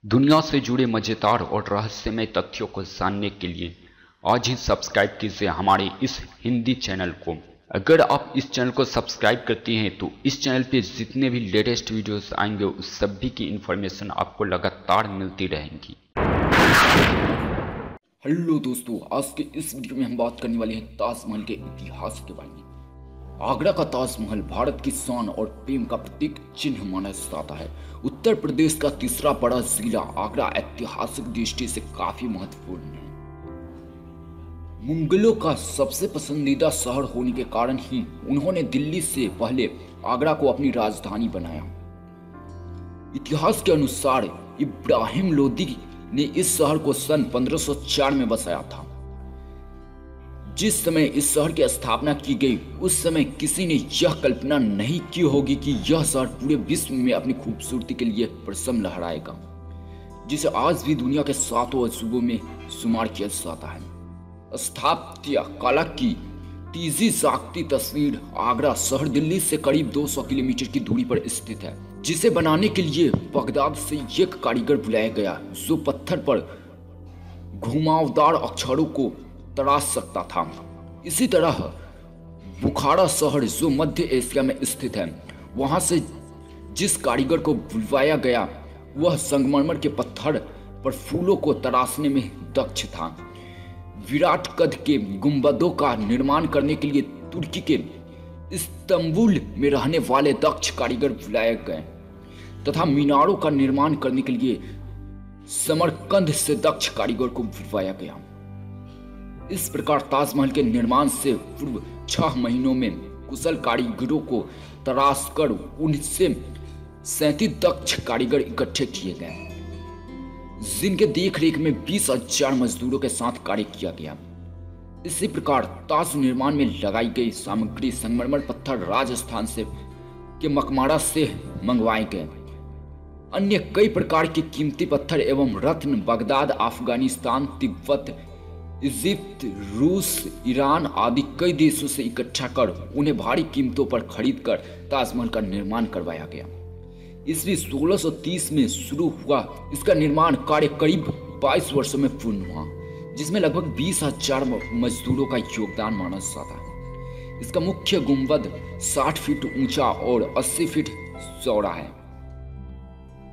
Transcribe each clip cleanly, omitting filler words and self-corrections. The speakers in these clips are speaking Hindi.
दुनिया से जुड़े मजेदार और रहस्यमय तथ्यों को जानने के लिए आज ही सब्सक्राइब कीजिए हमारे इस हिंदी चैनल को। अगर आप इस चैनल को सब्सक्राइब करती हैं तो इस चैनल पे जितने भी लेटेस्ट वीडियोस आएंगे उस सभी की इन्फॉर्मेशन आपको लगातार मिलती रहेंगी। हेलो दोस्तों, आज के इस वीडियो में हम बात करने वाले हैं ताजमहल के इतिहास के बारे में। आगरा का ताजमहल भारत की शान और प्रेम का प्रतीक चिन्ह माना जाता है। उत्तर प्रदेश का तीसरा बड़ा जिला आगरा ऐतिहासिक दृष्टि से काफी महत्वपूर्ण है। मुगलों का सबसे पसंदीदा शहर होने के कारण ही उन्होंने दिल्ली से पहले आगरा को अपनी राजधानी बनाया। इतिहास के अनुसार इब्राहिम लोदी ने इस शहर को सन 1504 में बसाया था। जिस समय इस शहर की स्थापना की गई उस समय किसी ने यह कल्पना नहीं की होगी कि यह शहर पूरे विश्व में अपनी खूबसूरती के लिए परचम लहराएगा, जिसे आज भी दुनिया के 7 अजूबों में शुमार किया जाता है। स्थापत्य कला की तीजी जागती तस्वीर आगरा शहर दिल्ली से करीब 200 किलोमीटर की दूरी पर स्थित है, जिसे बनाने के लिए बगदाद से एक कारीगर बुलाया गया जो पत्थर पर घुमावदार अक्षरों को तराश सकता था। इसी तरह बुखारा शहर जो मध्य एशिया में स्थित है, वहां से जिस कारीगर को बुलवाया गया वह संगमरमर के पत्थर पर फूलों को तराशने में दक्ष था। विराट कद के गुंबदों का निर्माण करने के लिए तुर्की के इस्तांबुल में रहने वाले दक्ष कारीगर बुलाए गए तथा मीनारों का निर्माण करने के लिए समरकंद से दक्ष कारीगर को बुलवाया गया। इस प्रकार ताजमहल के निर्माण से पूर्व 6 महीनों में कुशल कारीगरों को तराश कर उनसे 37 दक्ष कारीगर इकट्ठे किए गए, जिनके देखरेख में 20,000 मजदूरों के साथ कार्य किया गया। इसी प्रकार ताज निर्माण में लगाई गई सामग्री संगमरमर पत्थर राजस्थान से के मकमारा से मंगवाए गए। अन्य कई प्रकार के कीमती पत्थर एवं रत्न बगदाद, अफगानिस्तान, तिब्बत, इजिप्ट, रूस, ईरान आदि कई देशों से इकट्ठा कर उन्हें भारी कीमतों पर खरीदकर ताजमहल का निर्माण करवाया गया। ईस्वी 1630 में शुरू हुआ इसका निर्माण कार्य करीब 22 वर्षों में पूर्ण हुआ, जिसमें लगभग 20,000 मजदूरों का योगदान माना जाता है। इसका मुख्य गुंबद 60 फीट ऊंचा और 80 फीट चौड़ा है।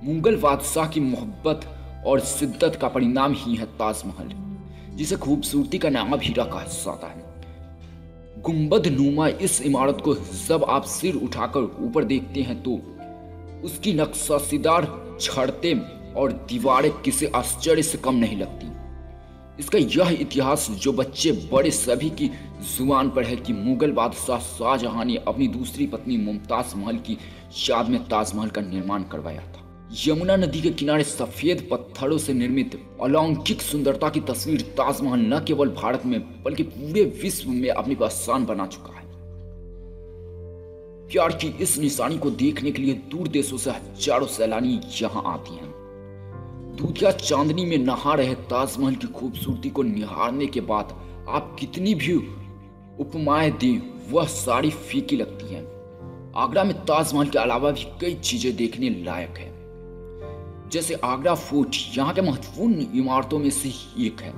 मुगल बादशाह की मोहब्बत और शिद्दत का परिणाम ही है ताजमहल, जिसे खूबसूरती का नाम भी रखा जाता है। गुंबद नुमा इस इमारत को जब आप सिर उठाकर ऊपर देखते हैं तो उसकी नक्शासीदार छड़तें और दीवारें किसी आश्चर्य से कम नहीं लगती। इसका यह इतिहास जो बच्चे बड़े सभी की जुबान पर है कि मुगल बादशाह शाहजहां ने अपनी दूसरी पत्नी मुमताज महल की याद में ताजमहल का निर्माण करवाया था। यमुना नदी के किनारे सफेद पत्थरों से निर्मित अलौकिक सुंदरता की तस्वीर ताजमहल न केवल भारत में बल्कि पूरे विश्व में अपनी पहचान बना चुका है। प्यार की इस निशानी को देखने के लिए दूर देशों से हजारों सैलानी यहाँ आती हैं। दूधिया चांदनी में नहा रहे ताजमहल की खूबसूरती को निहारने के बाद आप कितनी भी उपमाएं दें वह सारी फीकी लगती हैं। आगरा में ताजमहल के अलावा भी कई चीजें देखने लायक है, जैसे आगरा फोर्ट यहाँ के महत्वपूर्ण इमारतों में से एक है।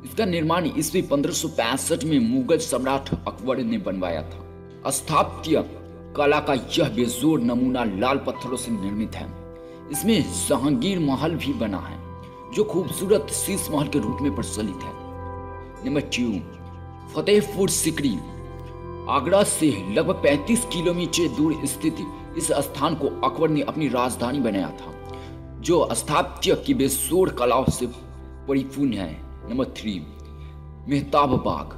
इसका निर्माण ईस्वी 1565 में मुगल सम्राट अकबर ने बनवाया था। स्थापत्य कला का यह बेजोड़ नमूना लाल पत्थरों से निर्मित है। इसमें जहांगीर महल भी बना है, जो खूबसूरत शीश महल के रूप में प्रचलित है। नंबर 2, फतेहपुर सिकरी। आगरा से लगभग 35 किलोमीटर दूर स्थित इस स्थान को अकबर ने अपनी राजधानी बनाया था, जो स्थापत्य की बेजोड़ कलाओं से परिपूर्ण है। नंबर 3, मेहताब बाग।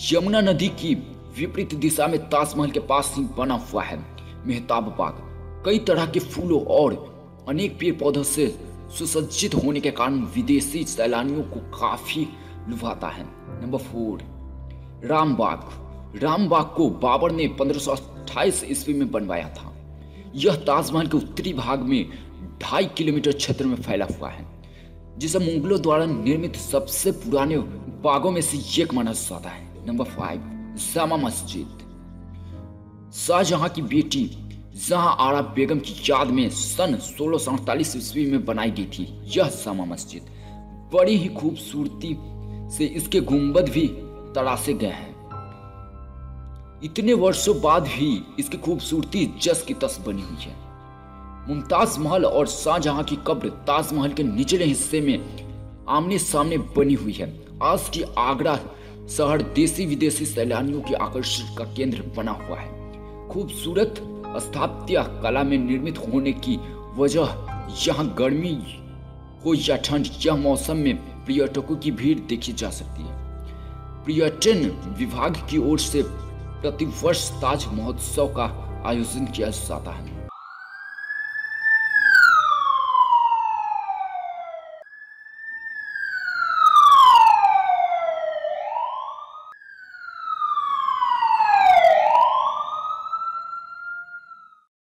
यमुना नदी की विपरीत दिशा में ताजमहल के पास ही बना हुआ है मेहताब बाग। कई तरह के फूलों और अनेक पेड़ पौधों से सुसज्जित होने के कारण विदेशी सैलानियों को काफी लुभाता है। नंबर 4, रामबाग। रामबाग को बाबर ने 1528 ईस्वी में बनवाया था। यह ताजमहल के उत्तरी भाग में 2.5 किलोमीटर क्षेत्र में फैला हुआ है, जिसे मुगलों द्वारा निर्मित सबसे पुराने बागों में से एक माना जाता है। नंबर 5, जामा मस्जिद। शाहजहां की बेटी जहां आरा बेगम की याद में सन 1648 ईस्वी में बनाई गई थी यह जामा मस्जिद। बड़ी ही खूबसूरती से इसके गुंबद भी तराशे गए हैं। इतने वर्षों बाद भी इसकी खूबसूरती जस की तस बनी हुई है। मुमताज महल और शाहजहां की कब्र ताजमहल के निचले हिस्से में आमने सामने बनी हुई है। आज की आगरा शहर देशी विदेशी सैलानियों के आकर्षण का केंद्र बना हुआ है। खूबसूरत स्थापत्य कला में निर्मित होने की वजह यहाँ गर्मी हो या ठंड, यह मौसम में पर्यटकों की भीड़ देखी जा सकती है। पर्यटन विभाग की ओर से प्रतिवर्ष ताज महोत्सव का आयोजन किया जाता है।